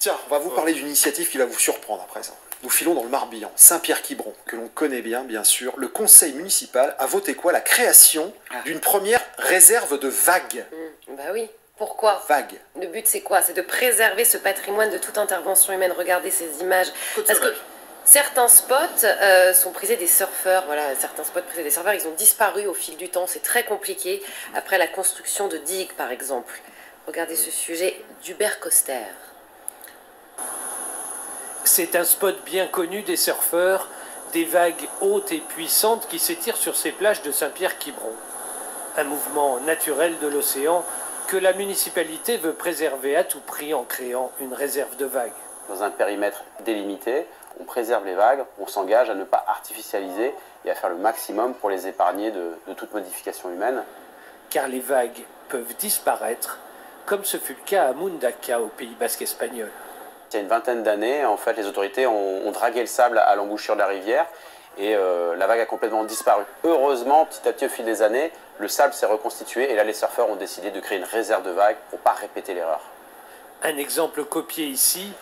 Tiens, on va vous parler d'une initiative qui va vous surprendre à présent. Nous filons dans le Morbihan, Saint-Pierre-Quiberon, que l'on connaît bien sûr. Le conseil municipal a voté quoi? La création d'une première réserve de vagues. Bah oui. Pourquoi? Vagues. Le but c'est quoi? C'est de préserver ce patrimoine de toute intervention humaine. Regardez ces images. Parce que certains spots sont prisés des surfeurs. Voilà, certains spots prisés des surfeurs, ils ont disparu au fil du temps. C'est très compliqué. Après la construction de digues, par exemple. Regardez ce sujet d'Hubert Coster. C'est un spot bien connu des surfeurs, des vagues hautes et puissantes qui s'étirent sur ces plages de Saint-Pierre-Quiberon. Un mouvement naturel de l'océan que la municipalité veut préserver à tout prix en créant une réserve de vagues. Dans un périmètre délimité, on préserve les vagues, on s'engage à ne pas artificialiser et à faire le maximum pour les épargner de toute modification humaine. Car les vagues peuvent disparaître, comme ce fut le cas à Mundaka, au Pays basque espagnol. Il y a une vingtaine d'années, en fait, les autorités ont dragué le sable à l'embouchure de la rivière et la vague a complètement disparu. Heureusement, petit à petit, au fil des années, le sable s'est reconstitué et là, les surfeurs ont décidé de créer une réserve de vagues pour ne pas répéter l'erreur. Un exemple copié ici,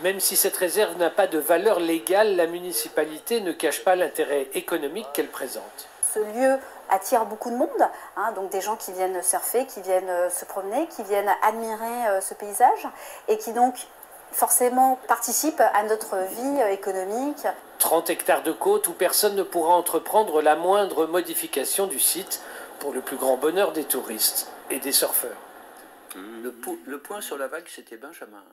même si cette réserve n'a pas de valeur légale, la municipalité ne cache pas l'intérêt économique qu'elle présente. Ce lieu attire beaucoup de monde, donc des gens qui viennent surfer, qui viennent se promener, qui viennent admirer ce paysage et qui donc forcément participent à notre vie économique. 30 hectares de côte où personne ne pourra entreprendre la moindre modification du site pour le plus grand bonheur des touristes et des surfeurs. Le point sur la vague, c'était Benjamin.